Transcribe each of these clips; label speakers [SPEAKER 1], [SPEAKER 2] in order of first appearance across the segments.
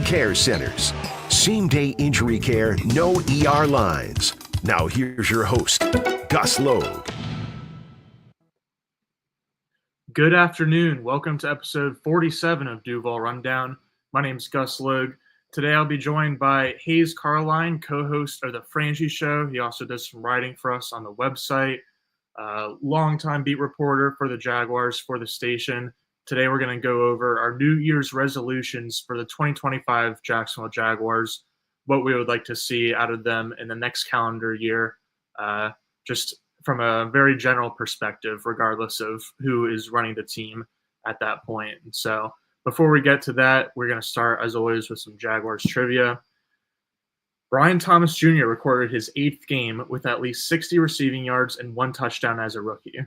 [SPEAKER 1] Care Centers. Same-day injury care, no ER lines. Now here's your host, Gus Logue.
[SPEAKER 2] Good afternoon. Welcome to episode 47 of Duval Rundown. My name's Gus Logue. Today I'll be joined by Hayes Carline, co-host of The Frangie Show. He also does some writing for us on the website. Longtime beat reporter for the Jaguars for the station. Today we're going to go over our New Year's resolutions for the 2025 Jacksonville Jaguars, what we would like to see out of them in the next calendar year, just from a very general perspective, regardless of who is running the team at that point. And so before we get to that, we're going to start, as always, with some Jaguars trivia. Brian Thomas Jr. recorded his 8th game with at least 60 receiving yards and 1 touchdown as a rookie.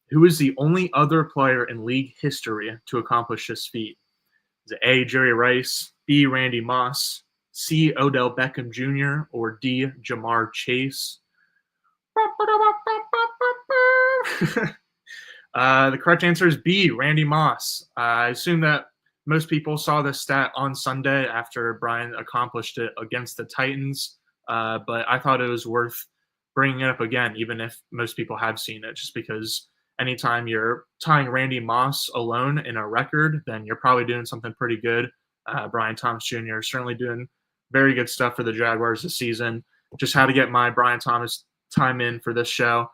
[SPEAKER 2] Who is the only other player in league history to accomplish this feat? Is it A, Jerry Rice, B, Randy Moss, C, Odell Beckham Jr., or D, Jamar Chase? The correct answer is B, Randy Moss. I assume that most people saw this stat on Sunday after Brian accomplished it against the Titans, but I thought it was worth bringing it up again, even if most people have seen it, just because anytime you're tying Randy Moss alone in a record, then you're probably doing something pretty good. Brian Thomas Jr. is certainly doing very good stuff for the Jaguars this season. Just had to get my Brian Thomas time in for this show.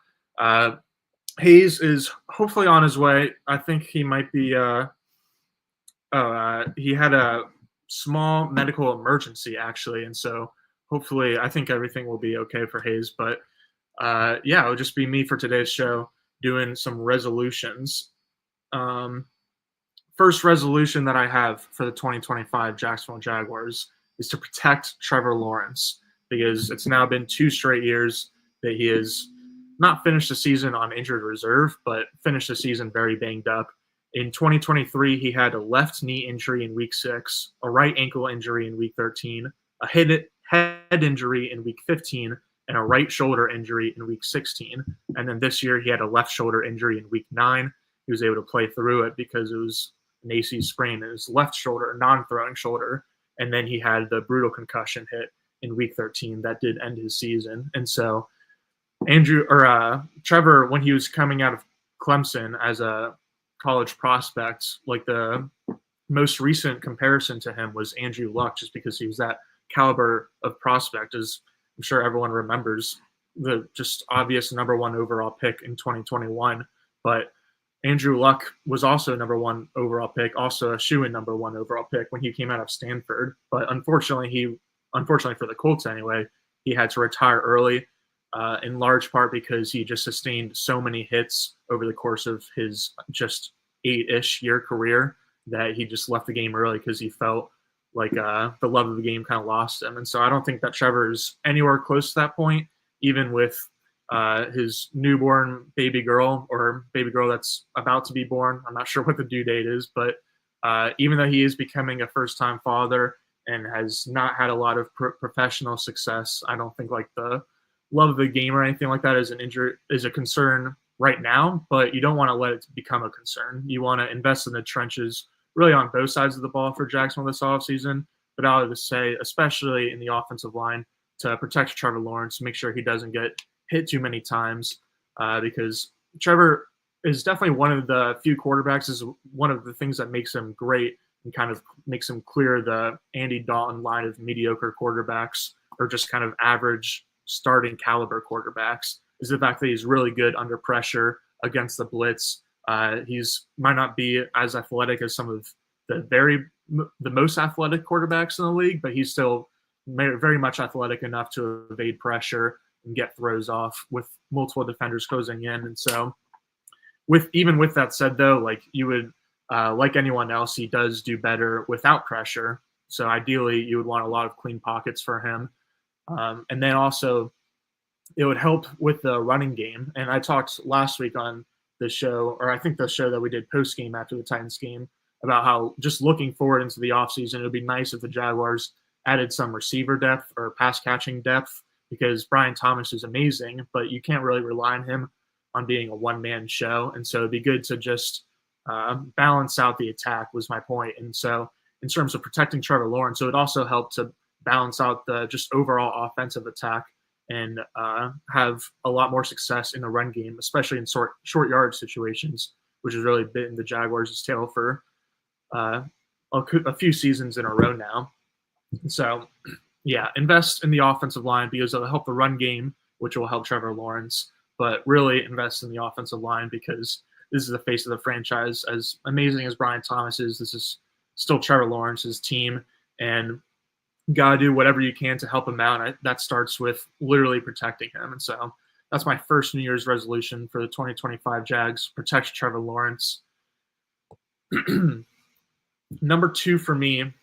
[SPEAKER 2] Hayes is hopefully on his way. I think he might be he had a small medical emergency, actually, and so hopefully I think everything will be okay for Hayes. But it'll just be me for today's show, doing some resolutions. First resolution that I have for the 2025 Jacksonville Jaguars is to protect Trevor Lawrence, because it's now been 2 straight years that he has not finished the season on injured reserve, but finished the season very banged up. In 2023, he had a left knee injury in week 6, a right ankle injury in week 13, a head injury in week 15, and a right shoulder injury in week 16. And then this year he had a left shoulder injury in week 9. He was able to play through it because it was an AC sprain in his left shoulder, non-throwing shoulder. And then he had the brutal concussion hit in week 13 that did end his season. And so Trevor, when he was coming out of Clemson as a college prospect, like the most recent comparison to him was Andrew Luck, just because he was that caliber of prospect, as I'm sure everyone remembers the just obvious number 1 overall pick in 2021. But Andrew Luck was also a number 1 overall pick, also a shoo-in number 1 overall pick when he came out of Stanford. But unfortunately for the Colts anyway, he had to retire early, in large part because he just sustained so many hits over the course of his just 8-ish year career that he just left the game early because he felt like the love of the game kind of lost him. And so I don't think that Trevor is anywhere close to that point, even with his newborn baby girl that's about to be born. I'm not sure what the due date is, but even though he is becoming a first-time father and has not had a lot of professional success, I don't think like the love of the game or anything like that is a concern right now, but you don't want to let it become a concern. You want to invest in the trenches really on both sides of the ball for Jacksonville this offseason, but I would say especially in the offensive line to protect Trevor Lawrence, make sure he doesn't get hit too many times, because Trevor is definitely one of the few quarterbacks, is one of the things that makes him great and kind of makes him clear the Andy Dalton line of mediocre quarterbacks or just kind of average starting caliber quarterbacks, is the fact that he's really good under pressure against the blitz. He's might not be as athletic as some of the most athletic quarterbacks in the league, but he's still very much athletic enough to evade pressure and get throws off with multiple defenders closing in. And so with that said, though, like you would, like anyone else, he does do better without pressure. So ideally you would want a lot of clean pockets for him. And then also it would help with the running game. And I talked last week on the show, or I think the show that we did post game after the Titans game, about how just looking forward into the offseason, it would be nice if the Jaguars added some receiver depth or pass catching depth, because Brian Thomas is amazing, but you can't really rely on him on being a one-man show. And so it'd be good to just balance out the attack was my point. And so in terms of protecting Trevor Lawrence. So it also helped to balance out the just overall offensive attack and have a lot more success in the run game, especially in short yard situations, which has really bitten the Jaguars' tail for a few seasons in a row now. So, yeah, invest in the offensive line because it'll help the run game, which will help Trevor Lawrence, but really invest in the offensive line because this is the face of the franchise. As amazing as Brian Thomas is, this is still Trevor Lawrence's team, and you got to do whatever you can to help him out. That starts with literally protecting him. And so that's my first New Year's resolution for the 2025 Jags, protect Trevor Lawrence. Number 2 for me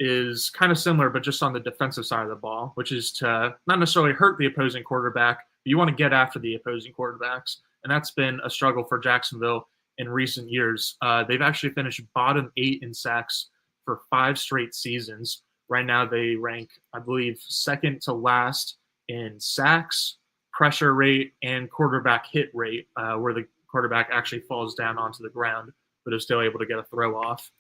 [SPEAKER 2] is kind of similar, but just on the defensive side of the ball, which is to not necessarily hurt the opposing quarterback, but you want to get after the opposing quarterbacks. And that's been a struggle for Jacksonville in recent years. They've actually finished bottom 8 in sacks for 5 straight seasons. Right now they rank, I believe, second to last in sacks, pressure rate, and quarterback hit rate, where the quarterback actually falls down onto the ground, but is still able to get a throw off.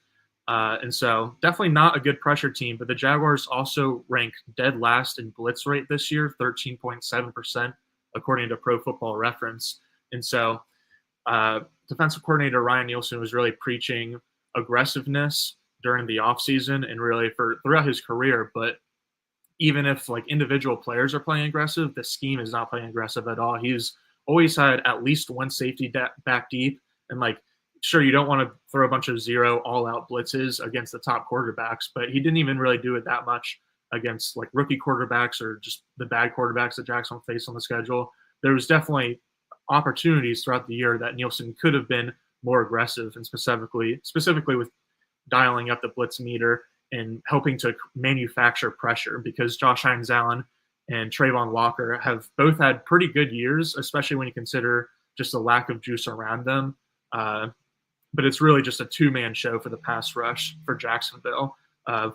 [SPEAKER 2] And so definitely not a good pressure team, but the Jaguars also rank dead last in blitz rate this year, 13.7%, according to Pro Football Reference. And so defensive coordinator Ryan Nielsen was really preaching aggressiveness during the offseason and really throughout his career. But even if like individual players are playing aggressive, the scheme is not playing aggressive at all. He's always had at least one safety back deep, and like, sure, you don't want to throw a bunch of zero all-out blitzes against the top quarterbacks, but he didn't even really do it that much against like rookie quarterbacks or just the bad quarterbacks that Jacksonville faced on the schedule. There was definitely opportunities throughout the year that Nielsen could have been more aggressive, and specifically with dialing up the blitz meter and helping to manufacture pressure, because Josh Hines-Allen and Trayvon Walker have both had pretty good years, especially when you consider just the lack of juice around them. But it's really just a two-man show for the pass rush for Jacksonville,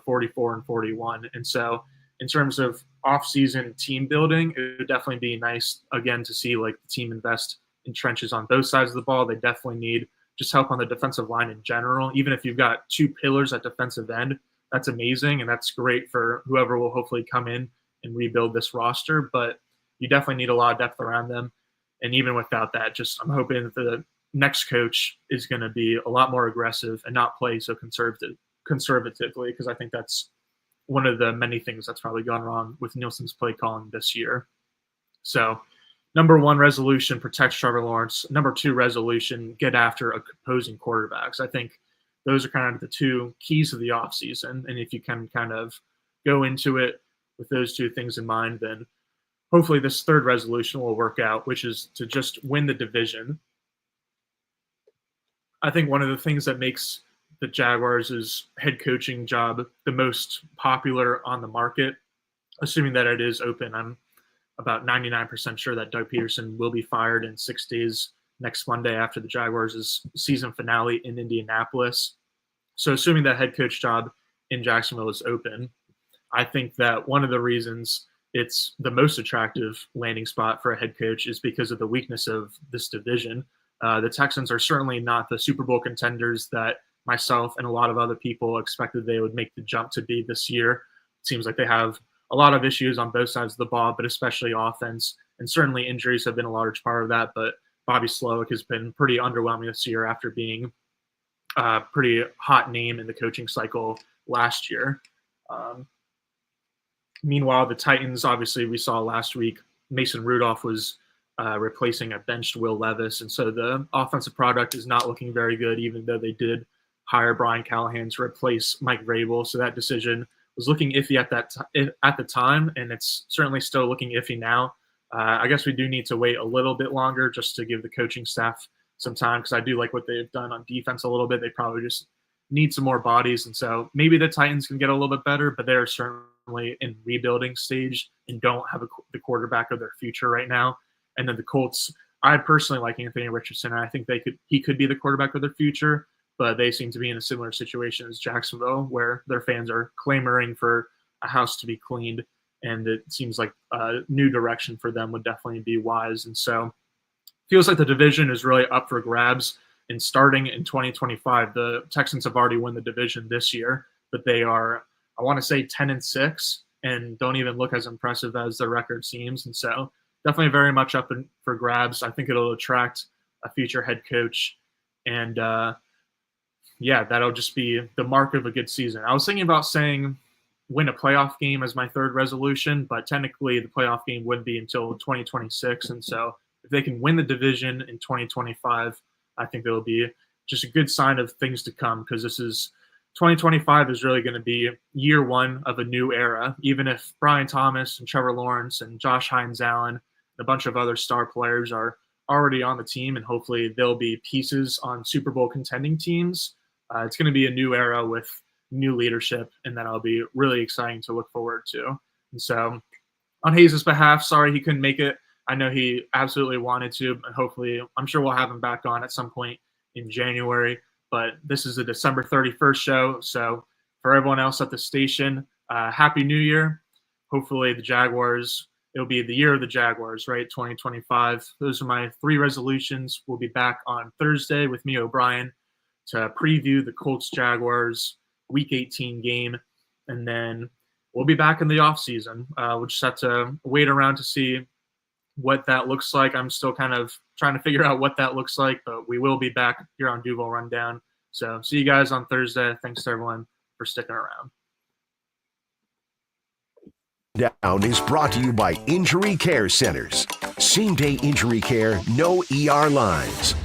[SPEAKER 2] 44 and 41. And so in terms of off-season team building, it would definitely be nice, again, to see like the team invest in trenches on both sides of the ball. They definitely need just help on the defensive line in general. Even if you've got 2 pillars at defensive end, that's amazing, and that's great for whoever will hopefully come in and rebuild this roster. But you definitely need a lot of depth around them. And even without that, just I'm hoping that the next coach is going to be a lot more aggressive and not play so conservatively, because I think that's one of the many things that's probably gone wrong with Nielsen's play calling this year. So number 1 resolution, protect Trevor Lawrence. Number 2 resolution, get after opposing quarterbacks. I think those are kind of the 2 keys of the offseason. And if you can kind of go into it with those 2 things in mind, then hopefully this 3rd resolution will work out, which is to just win the division. I think one of the things that makes the Jaguars' head coaching job the most popular on the market, assuming that it is open, I'm about 99% sure that Doug Peterson will be fired in 6 days next Monday after the Jaguars' season finale in Indianapolis. So assuming that head coach job in Jacksonville is open, I think that one of the reasons it's the most attractive landing spot for a head coach is because of the weakness of this division. The Texans are certainly not the Super Bowl contenders that myself and a lot of other people expected they would make the jump to be this year. It seems like they have a lot of issues on both sides of the ball, but especially offense. And certainly injuries have been a large part of that. But Bobby Slowick has been pretty underwhelming this year after being a pretty hot name in the coaching cycle last year. Meanwhile, the Titans, obviously, we saw last week, Mason Rudolph was replacing a benched Will Levis. And so the offensive product is not looking very good, even though they did hire Brian Callahan to replace Mike Vrabel. So that decision was looking iffy at the time, and it's certainly still looking iffy now. I guess we do need to wait a little bit longer just to give the coaching staff some time, because I do like what they've done on defense a little bit. They probably just need some more bodies. And so maybe the Titans can get a little bit better, but they're certainly in rebuilding stage and don't have the quarterback of their future right now. And then the Colts, I personally like Anthony Richardson. I think he could be the quarterback of their future, but they seem to be in a similar situation as Jacksonville, where their fans are clamoring for a house to be cleaned. And it seems like a new direction for them would definitely be wise. And so it feels like the division is really up for grabs. And starting in 2025, the Texans have already won the division this year. but they are, I want to say, 10-6, and don't even look as impressive as their record seems. And so definitely very much up for grabs. I think it'll attract a future head coach, and yeah, that'll just be the mark of a good season. I was thinking about saying win a playoff game as my third resolution, but technically the playoff game wouldn't be until 2026. And so if they can win the division in 2025, I think it'll be just a good sign of things to come, because 2025 is really going to be year one of a new era. Even if Brian Thomas and Trevor Lawrence and Josh Hines-Allen and a bunch of other star players are already on the team, and hopefully they'll be pieces on Super Bowl contending teams, it's going to be a new era with new leadership, and that'll be really exciting to look forward to. And so on Hayes' behalf, sorry he couldn't make it. I know he absolutely wanted to, and hopefully I'm sure we'll have him back on at some point in January. But this is a December 31st show. So for everyone else at the station, Happy New Year. Hopefully the Jaguars, it'll be the year of the Jaguars, right? 2025. Those are my 3 resolutions. We'll be back on Thursday with me, O'Brien, to preview the Colts-Jaguars Week 18 game. And then we'll be back in the offseason. We'll just have to wait around to see what that looks like. I'm still kind of trying to figure out what that looks like, but we will be back here on Duval Rundown. So see you guys on Thursday. Thanks to everyone for sticking around.
[SPEAKER 1] Down is brought to you by Injury Care Centers. Same-day injury care, no ER lines.